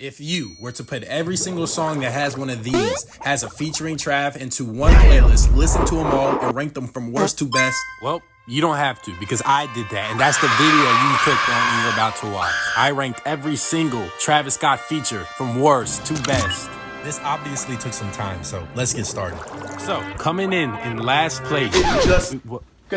If you were to put every single song that has one of these, has a featuring Trav, into one playlist, listen to them all, and rank them from worst to best, well, you don't have to, because I did that, and that's the video you clicked on and you're about to watch. I ranked every single Travis Scott feature from worst to best. This obviously took some time, so let's get started. So, coming in last place. Good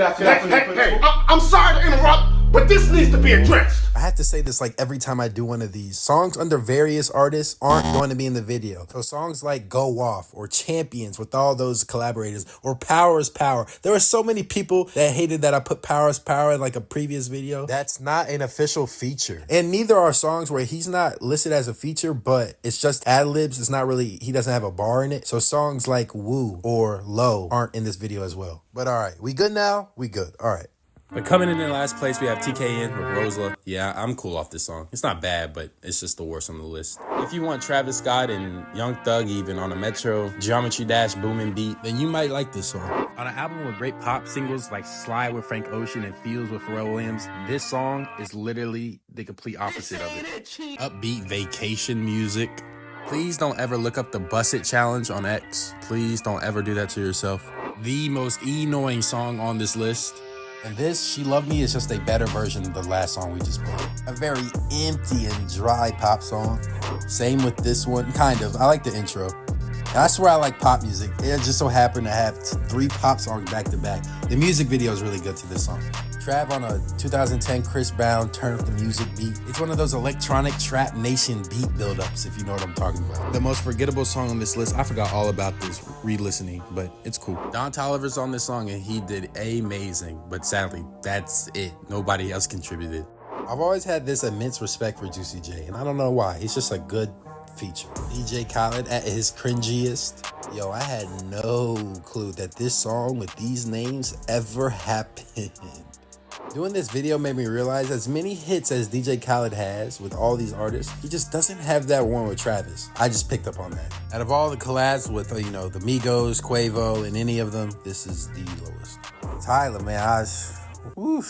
afternoon. Hey, I'm sorry to interrupt, but this needs to be addressed. I have to say this like every time I do one of these. Songs under various artists aren't going to be in the video. So songs like Go Off or Champions with all those collaborators or Power is Power. There were so many people that hated that I put Power is Power in like a previous video. That's not an official feature. And neither are songs where he's not listed as a feature, but it's just ad-libs. It's not really, he doesn't have a bar in it. So songs like Woo or Low aren't in this video as well. But all right, we good now? We good. All right. But coming in last place, we have TKN with Rosla. Yeah, I'm cool off this song. It's not bad, but it's just the worst on the list. If you want Travis Scott and Young Thug even on a Metro Geometry Dash booming beat, then you might like this song. On an album with great pop singles like Slide with Frank Ocean and Feels with Pharrell Williams, this song is literally the complete opposite of it. Upbeat vacation music. Please don't ever look up the Bust It Challenge on X. Please don't ever do that to yourself. The most annoying song on this list. And this, She Loved Me, is just a better version of the last song we just played. A very empty and dry pop song. Same with this one, kind of. I like the intro. And I swear I like pop music. It just so happened to have 3 pop songs back to back. The music video is really good to this song. Trav on a 2010 Chris Brown Turn Up the Music beat. It's one of those electronic trap nation beat buildups, if you know what I'm talking about. The most forgettable song on this list, I forgot all about this re-listening, but it's cool. Don Toliver's on this song and he did amazing, but sadly, that's it. Nobody else contributed. I've always had this immense respect for Juicy J, and I don't know why. He's just a good feature. DJ Khaled at his cringiest. Yo, I had no clue that this song with these names ever happened. Doing this video made me realize as many hits as DJ Khaled has with all these artists, he just doesn't have that one with Travis. I just picked up on that. Out of all the collabs with, the Migos, Quavo, and any of them, this is the lowest. Tyler, man, the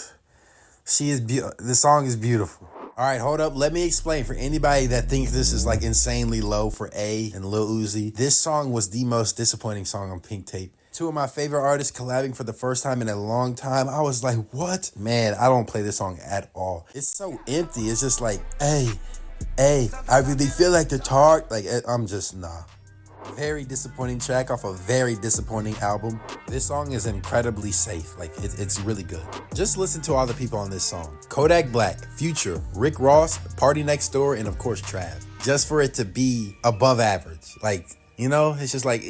song is beautiful. All right, hold up. Let me explain for anybody that thinks this is like insanely low for A and Lil Uzi. This song was the most disappointing song on Pink Tape. 2 of my favorite artists collabing for the first time in a long time. I was like, what? Man, I don't play this song at all. It's so empty. It's just like, hey, I really feel like the talk. Like, I'm just, nah. Very disappointing track off a very disappointing album. This song is incredibly safe. Like, it's really good. Just listen to all the people on this song. Kodak Black, Future, Rick Ross, Party Next Door, and of course, Trav. Just for it to be above average. Like, it's just like,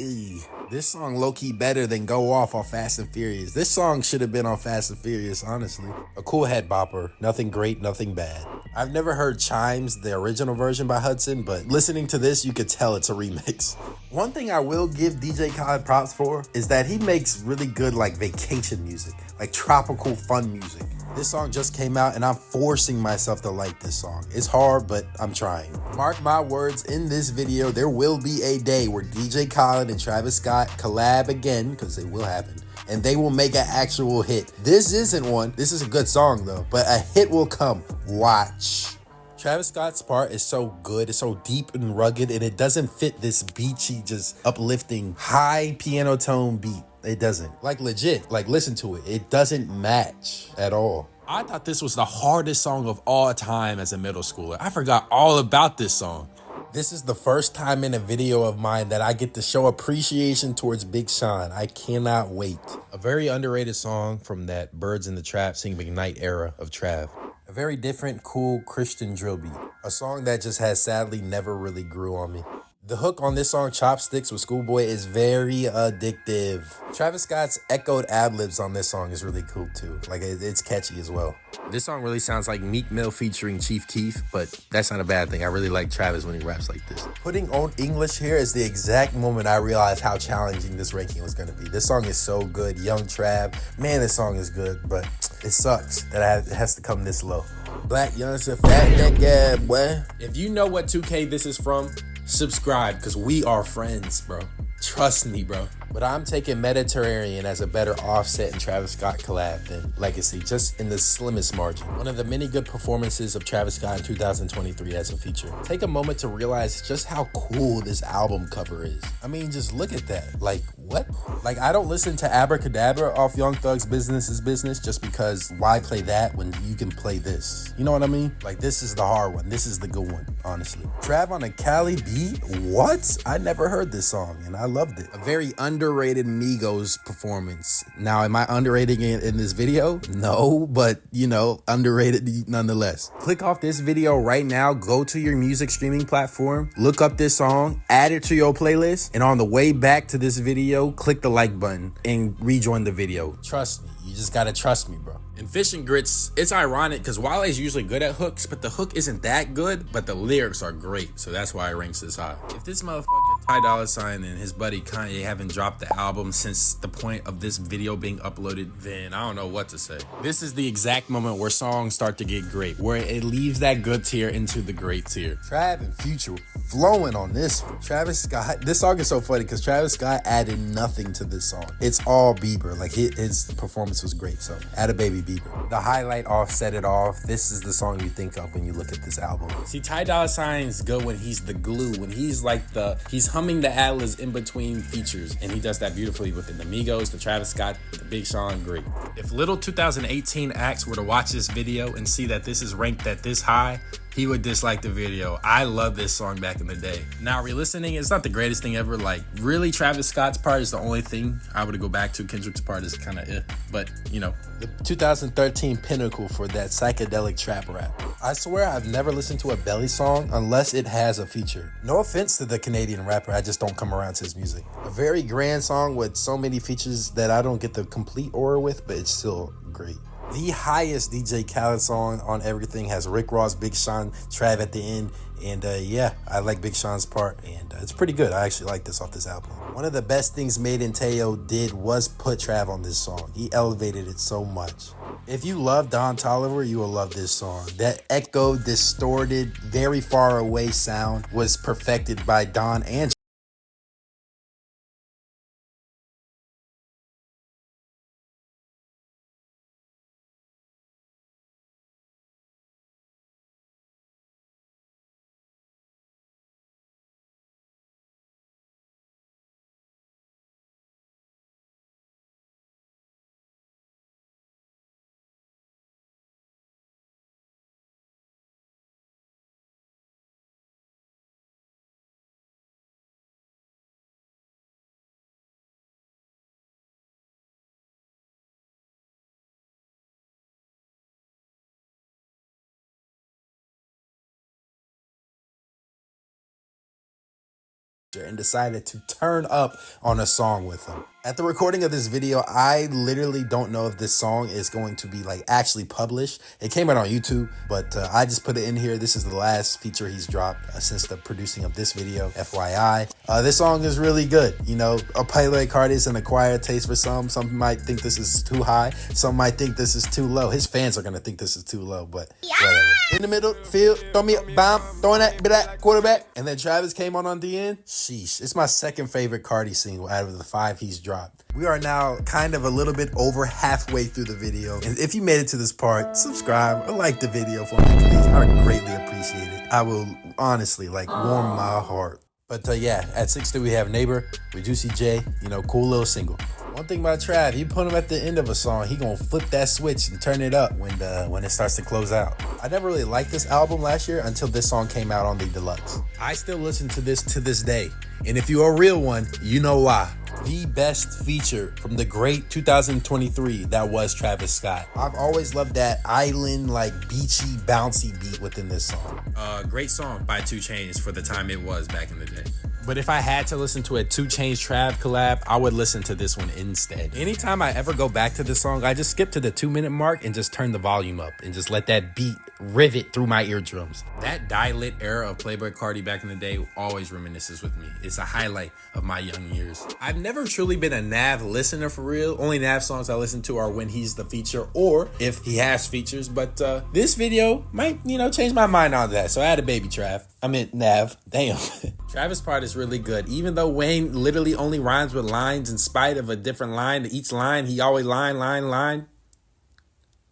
this song low-key better than Go Off on Fast and Furious. This song should have been on Fast and Furious, honestly. A cool head bopper. Nothing great, nothing bad. I've never heard Chimes, the original version by Hudson, but listening to this, you could tell it's a remix. One thing I will give DJ Khaled props for is that he makes really good like vacation music, like tropical fun music. This song just came out and I'm forcing myself to like this song. It's hard, but I'm trying. Mark my words, in this video, there will be a day where DJ Khaled and Travis Scott collab again, because they will happen, and they will make an actual hit. This isn't one. This is a good song though, but a hit will come. Watch. Travis Scott's part is so good, it's so deep and rugged, and it doesn't fit this beachy, just uplifting, high piano tone beat. It doesn't. Like legit, like listen to it. It doesn't match at all. I thought this was the hardest song of all time as a middle schooler. I forgot all about this song. This is the first time in a video of mine that I get to show appreciation towards Big Sean. I cannot wait. A very underrated song from that Birds in the Trap Sing McKnight era of Trav. A very different, cool Christian drill beat. A song that just has sadly never really grew on me. The hook on this song, Chopsticks with Schoolboy, is very addictive. Travis Scott's echoed ad-libs on this song is really cool too. Like, it's catchy as well. This song really sounds like Meek Mill featuring Chief Keef, but that's not a bad thing. I really like Travis when he raps like this. Putting Old English here is the exact moment I realized how challenging this ranking was going to be. This song is so good. Young Trav. Man, this song is good, but it sucks that it has to come this low. Black Youngster, fat nigga, boy. If you know what 2K this is from, subscribe, because we are friends, bro. Trust me, bro. But I'm taking Mediterranean as a better Offset and Travis Scott collab than Legacy, just in the slimmest margin. One of the many good performances of Travis Scott in 2023 as a feature. Take a moment to realize just how cool this album cover is. I mean, just look at that. Like, what? Like, I don't listen to Abracadabra off Young Thug's Business is Business just because why play that when you can play this? You know what I mean? Like, this is the hard one. This is the good one, honestly. Trav on a Cali beat? What? I never heard this song and I loved it. A very underrated Migos performance. Now, am I underrating it in this video? No, but you know, underrated nonetheless. Click off this video right now, go to your music streaming platform, look up this song, add it to your playlist, and on the way back to this video, click the like button and rejoin the video. Trust me, you just gotta trust me, bro. In Fish and Grits, it's ironic because Wale's usually good at hooks, but the hook isn't that good, but the lyrics are great, so that's why it ranks this high. If this motherfucker Ty Dolla $ign and his buddy Kanye haven't dropped the album since the point of this video being uploaded, then I don't know what to say. This is the exact moment where songs start to get great, where it leaves that good tier into the great tier. Trav and Future flowing on this one. Travis Scott, this song is so funny because Travis Scott added nothing to this song. It's all Bieber. Like his performance was great, so add a baby Bieber. The highlight Offset It Off. This is the song you think of when you look at this album. See, Ty Dolla $ign's good when he's the glue, when he's like he's humming the Atlas in between features, and he does that beautifully with the Migos, the Travis Scott, the Big Sean, great. If little 2018 acts were to watch this video and see that this is ranked at this high, he would dislike the video. I love this song back in the day. Now, re-listening, it's not the greatest thing ever. Like, really, Travis Scott's part is the only thing I would go back to. Kendrick's part is kind of but, you know. The 2013 pinnacle for that psychedelic trap rap. I swear I've never listened to a Belly song unless it has a feature. No offense to the Canadian rapper, I just don't come around to his music. A very grand song with so many features that I don't get the complete aura with, but it's still great. The highest DJ Khaled song on everything has Rick Ross, Big Sean, Trav at the end. And yeah, I like Big Sean's part, and it's pretty good. I actually like this off this album. One of the best things Made in Teo did was put Trav on this song. He elevated it so much. If you love Don Toliver, you will love this song. That echo, distorted, very far away sound was perfected by Don and and decided to turn up on a song with him. At the recording of this video, I literally don't know if this song is going to be like actually published. It came out on YouTube, but I just put it in here. This is the last feature he's dropped since the producing of this video, FYI. This song is really good. You know, a Playboy Cardi is an acquired taste for some. Some might think this is too high. Some might think this is too low. His fans are going to think this is too low, but whatever. In the middle, field, throw me a bomb, throwing that quarterback. And then Travis came on the end. Sheesh. It's my second favorite Cardi single out of the 5 he's dropped. We are now kind of a little bit over halfway through the video. And if you made it to this part, subscribe or like the video for me, please. I would greatly appreciate it. I will honestly warm my heart. But yeah, at 6-2 we have Neighbor with Juicy J. You know, cool little single. One thing about Trav, you put him at the end of a song, he gonna flip that switch and turn it up when it starts to close out. I never really liked this album last year until this song came out on the deluxe. I still listen to this to this day, and if you're a real one, you know why. The best feature from the great 2023 that was Travis Scott. I've always loved that island, beachy, bouncy beat within this song. Great song by 2 Chainz for the time it was back in the day. But if I had to listen to a 2 Chainz Trav collab, I would listen to this one instead. Anytime I ever go back to the song, I just skip to the 2-minute mark and just turn the volume up and just let that beat rivet through my eardrums. That die-lit era of Playboy Cardi back in the day always reminisces with me. It's a highlight of my young years. I've never truly been a Nav listener for real. Only Nav songs I listen to are when he's the feature or if he has features. But this video might, change my mind on that. So I had a baby Trav. I meant Nav. Damn. Travis' part is really good. Even though Wayne literally only rhymes with lines in spite of a different line, each line, he always line.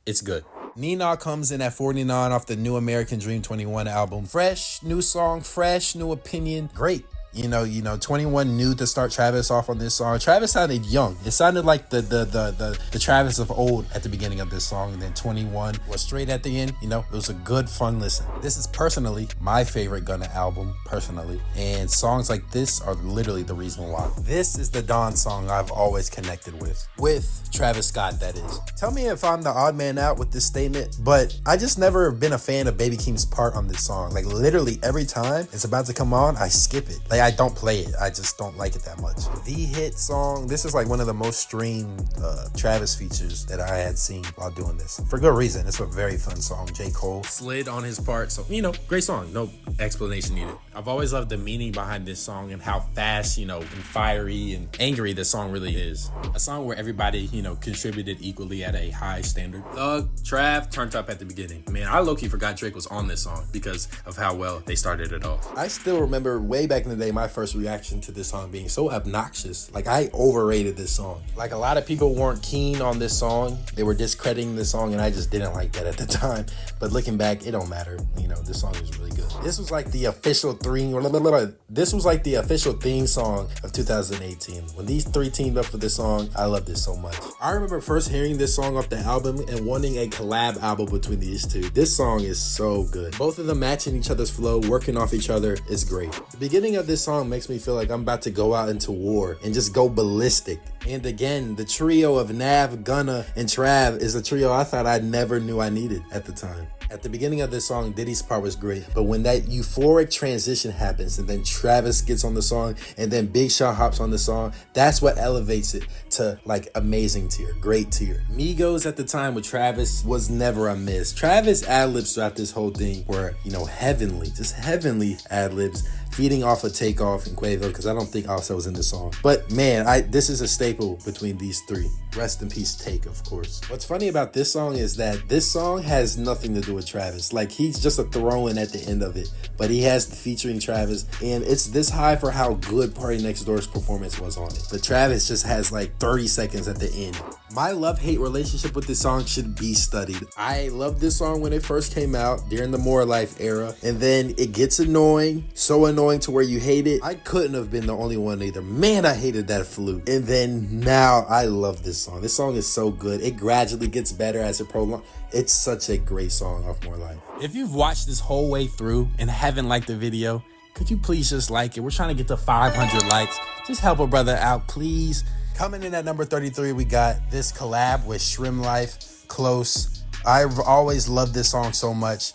It's good. Nina comes in at 49 off the New American Dream 21 album. Fresh, new song, fresh, new opinion. Great. You know, 21 knew to start Travis off on this song. Travis sounded young. It sounded like the Travis of old at the beginning of this song, and then 21 was straight at the end. It was a good, fun listen. This is personally my favorite Gunna album, personally, and songs like this are literally the reason why. This is the Dawn song I've always connected with Travis Scott, that is. Tell me if I'm the odd man out with this statement, but I just never been a fan of Baby Keem's part on this song. Like, literally every time it's about to come on, I skip it. Like, I don't play it. I just don't like it that much. The hit song. This is like one of the most streamed Travis features that I had seen while doing this. For good reason. It's a very fun song. J. Cole slid on his part. So, great song. No explanation needed. I've always loved the meaning behind this song and how fast, and fiery and angry this song really is. A song where everybody, contributed equally at a high standard. Thug, Trav, turned up at the beginning. Man, I low-key forgot Drake was on this song because of how well they started it off. I still remember way back in the day, my first reaction to this song being so obnoxious. Like, I overrated this song. Like, a lot of people weren't keen on this song. They were discrediting this song, and I just didn't like that at the time. But looking back, it don't matter. This song is really good. This was like the official theme song of 2018. When these three teamed up for this song, I love this so much. I remember first hearing this song off the album and wanting a collab album between these two. This song is so good. Both of them matching each other's flow, working off each other is great. The beginning of this song makes me feel like I'm about to go out into war and just go ballistic. And again, the trio of Nav, Gunna, and Trav is a trio I thought I never knew I needed at the time. At the beginning of this song, Diddy's part was great, but when that euphoric transition happens and then Travis gets on the song and then Big Sean hops on the song, that's what elevates it to like amazing tier, great tier. Migos at the time with Travis was never a miss. Travis ad-libs throughout this whole thing were, heavenly, just heavenly ad-libs, feeding off of Takeoff and Quavo, because I don't think Offset was in the song. But man, this is a staple between these three. Rest in peace, Take, of course. What's funny about this song is that this song has nothing to do with Travis. Like, he's just a throw-in at the end of it, but he has the featuring Travis, and it's this high for how good Party Next Door's performance was on it. But Travis just has like 30 seconds at the end. My love-hate relationship with this song should be studied. I loved this song when it first came out during the More Life era, and then it gets annoying, so annoying to where you hate it. I couldn't have been the only one either. Man, I hated that flute. And then now I love this song. This song is so good. It gradually gets better as it prolongs. It's such a great song off More Life. If you've watched this whole way through and haven't liked the video, could you please just like it? We're trying to get to 500 likes. Just help a brother out, please. Coming in at number 33, we got this collab with Shrimp Life, Close. I've always loved this song so much.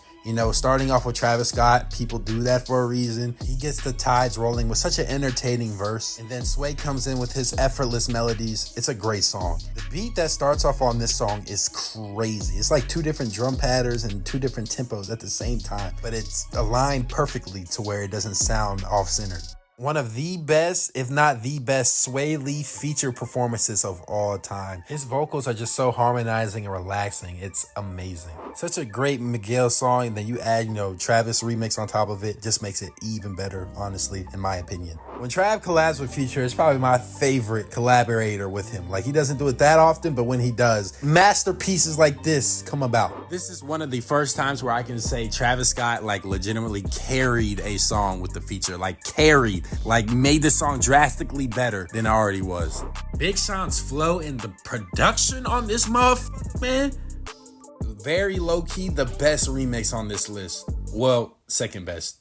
Starting off with Travis Scott, people do that for a reason. He gets the tides rolling with such an entertaining verse. And then Sway comes in with his effortless melodies. It's a great song. The beat that starts off on this song is crazy. It's like two different drum patterns and two different tempos at the same time. But it's aligned perfectly to where it doesn't sound off-centered. One of the best, if not the best, Sway Lee feature performances of all time. His vocals are just so harmonizing and relaxing. It's amazing. Such a great Miguel song, and then you add, Travis remix on top of it. Just makes it even better, honestly, in my opinion. When Trav collabs with Future, it's probably my favorite collaborator with him. Like, he doesn't do it that often, but when he does, masterpieces like this come about. This is one of the first times where I can say Travis Scott, legitimately carried a song with the feature. Made the song drastically better than it already was. Big Sean's flow and the production on this man, very low-key the best remix on this list. Well, second best,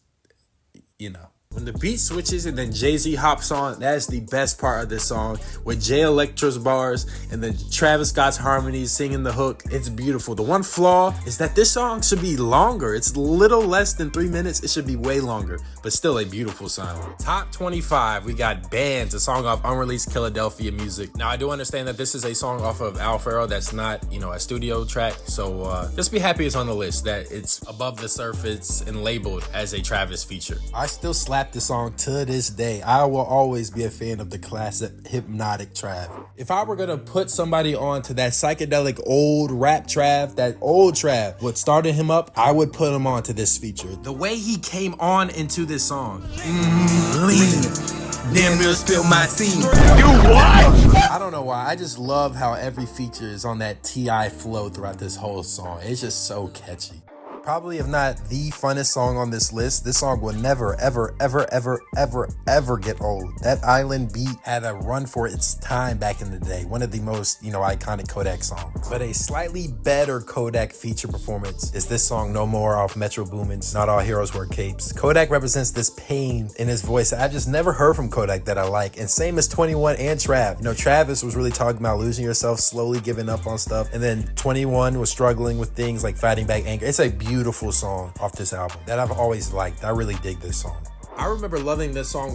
When the beat switches and then Jay-Z hops on, that's the best part of this song. With Jay Electro's bars and then Travis Scott's harmonies singing the hook. It's beautiful. The one flaw is that this song should be longer. It's little less than 3 minutes. It should be way longer, but still a beautiful sound. Top 25, we got Bands, a song off unreleased Philadelphia music. Now, I do understand that this is a song off of Al Farrow that's not, a studio track. So just be happy it's on the list, that it's above the surface and labeled as a Travis feature. I still slap rap the song to this day. I will always be a fan of the classic hypnotic Trav. If I were gonna put somebody on to that psychedelic old rap Trav, that old Trav, what started him up, I would put him on to this feature. The way he came on into this song. Lean. Damn near spilled my scene. You what? I don't know why. I just love how every feature is on that T.I. flow throughout this whole song. It's just so catchy. Probably, if not the funnest song on this list, this song will never, ever, ever, ever, ever, ever get old. That island beat had a run for its time back in the day. One of the most, iconic Kodak songs. But a slightly better Kodak feature performance is this song, No More, off Metro Boomin's Not All Heroes Wear Capes. Kodak represents this pain in his voice that I just never heard from Kodak that I like. And same as 21 and Trav. Travis was really talking about losing yourself, slowly giving up on stuff. And then 21 was struggling with things like fighting back anger. It's a beautiful song off this album that I've always liked. I really dig this song. I remember loving this song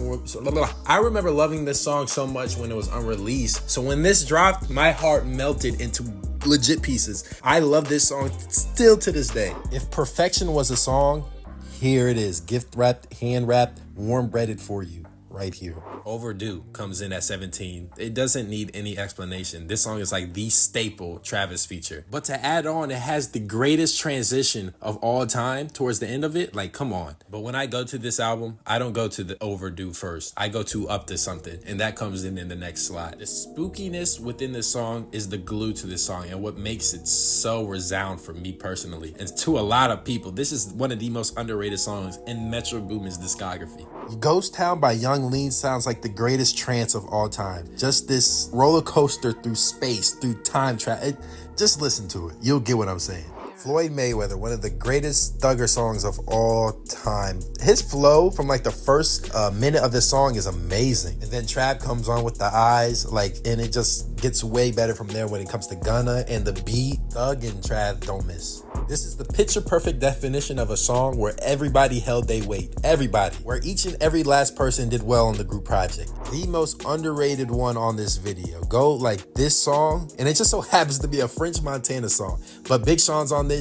so much when it was unreleased. So when this dropped, my heart melted into legit pieces. I love this song still to this day. If perfection was a song, here it is. Gift wrapped, hand wrapped, warm breaded for you. Right here. Overdue comes in at 17. It doesn't need any explanation. This song is like the staple Travis feature. But to add on, it has the greatest transition of all time towards the end of it. Like, come on. But when I go to this album, I don't go to the Overdue first. I go to Up to Something, and that comes in the next slide. The spookiness within this song is the glue to this song and what makes it so resound for me personally. And to a lot of people, this is one of the most underrated songs in Metro Boomin's discography. Ghost Town by Young Lean sounds like the greatest trance of all time. Just this roller coaster through space, through time travel. Just listen to it. You'll get what I'm saying. Floyd Mayweather, one of the greatest thugger songs of all time. His flow from like the first minute of this song is amazing. And then Trav comes on with the eyes, and it just gets way better from there when it comes to Gunna and the beat. Thug and Trav don't miss. This is the picture perfect definition of a song where everybody held their weight. Everybody. Where each and every last person did well on the group project. The most underrated one on this video. Go like this song, and it just so happens to be a French Montana song. But Big Sean's on this.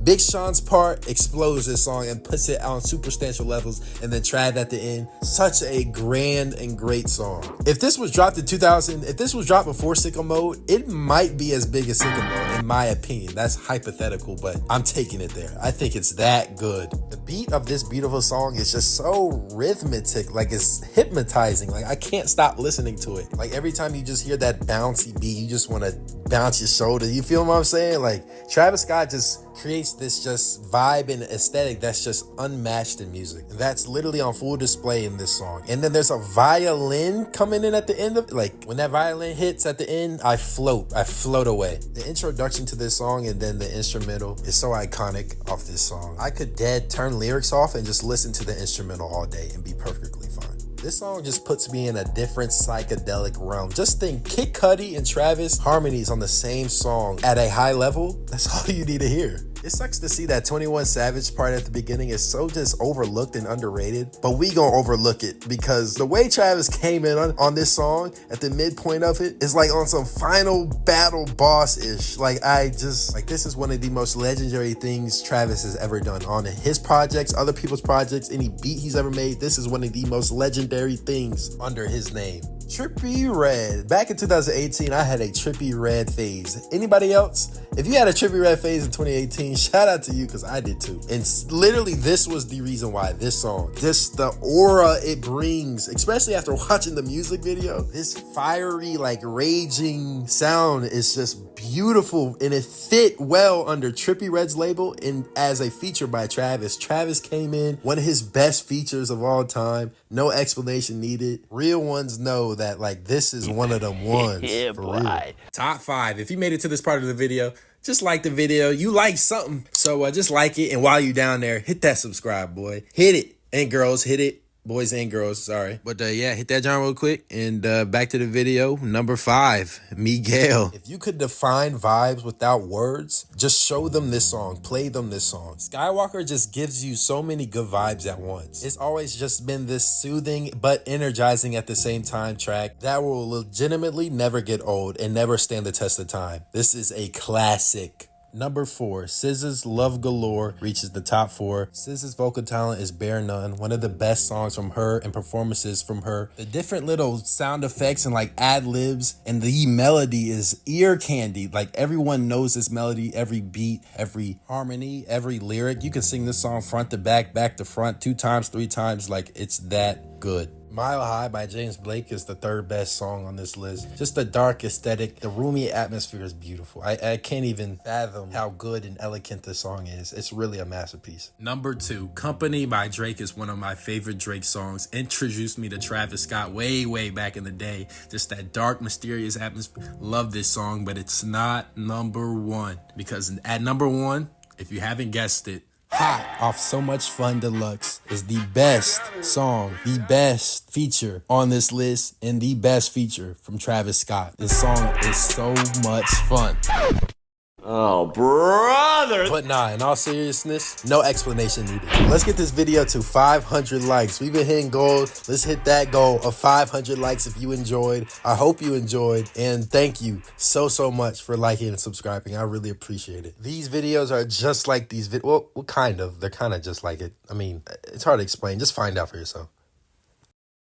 Big Sean's part explodes this song and puts it on substantial levels, and then Trav at the end. Such a grand and great song. If this was dropped in 2000, if this was dropped before Sicko Mode, it might be as big as Sicko Mode, in my opinion. That's hypothetical, but I'm taking it there. I think it's that good. The beat of this beautiful song is just so rhythmic, like it's hypnotizing. Like I can't stop listening to it. Like every time you just hear that bouncy beat, you just want to bounce your shoulder. You feel what I'm saying? Like Travis Scott just creates this just vibe and aesthetic that's just unmatched in music. That's literally on full display in this song. And then there's a violin coming in at the end of it. Like when that violin hits at the end, I float away. The introduction to this song and then the instrumental is so iconic off this song. I could turn lyrics off and just listen to the instrumental all day and be perfectly fine. This song just puts me in a different psychedelic realm. Just think Kid Cudi and Travis harmonies on the same song at a high level. That's all you need to hear. It sucks to see that 21 Savage part at the beginning is so just overlooked and underrated, but we gonna overlook it because the way Travis came in on this song at the midpoint of it is like on some final battle boss-ish. This is one of the most legendary things Travis has ever done on his projects, other people's projects, any beat he's ever made. This is one of the most legendary things under his name. Trippie Redd. Back in 2018, I had a Trippie Redd phase. Anybody else? If you had a Trippie Redd phase in 2018, shout out to you because I did too. And literally, this was the reason why this song, just the aura it brings, especially after watching the music video, this fiery, raging sound is just beautiful, and it fit well under Trippie Redd's label and as a feature by Travis. Travis came in, one of his best features of all time. No explanation needed. Real ones know that this is one of them ones. Yeah, for boy. Real. Top 5. If you made it to this part of the video, just like the video. You like something, so just like it. And while you're down there, hit that subscribe, boy. Hit it. And girls, hit it. Boys and girls, sorry. But hit that John real quick. And back to the video. Number 5, Miguel. If you could define vibes without words, just show them this song. Play them this song. Skywalker just gives you so many good vibes at once. It's always just been this soothing but energizing at the same time track that will legitimately never get old and never stand the test of time. This is a classic. Number 4, SZA's Love Galore reaches the top 4. SZA's vocal talent is bare none. One of the best songs from her and performances from her. The different little sound effects and like ad libs and the melody is ear candy. Like everyone knows this melody, every beat, every harmony, every lyric. You can sing this song front to back, back to front, 2 times, 3 times. Like it's that good. Mile High by James Blake is the 3rd best song on this list. Just the dark aesthetic, the roomy atmosphere is beautiful. I can't even fathom how good and elegant this song is. It's really a masterpiece. Number 2, Company by Drake is one of my favorite Drake songs. Introduced me to Travis Scott way back in the day. Just that dark, mysterious atmosphere. Love this song, but it's not number 1. Because at number 1, if you haven't guessed it, Hot off So Much Fun Deluxe is the best song, the best feature on this list, and the best feature from Travis Scott. This song is so much fun. Oh, brother. But nah, in all seriousness, no explanation needed. Let's get this video to 500 likes. We've been hitting goals. Let's hit that goal of 500 likes if you enjoyed. I hope you enjoyed. And thank you so much for liking and subscribing. I really appreciate it. These videos are just like these videos. Well, kind of. They're kind of just like it. I mean, it's hard to explain. Just find out for yourself.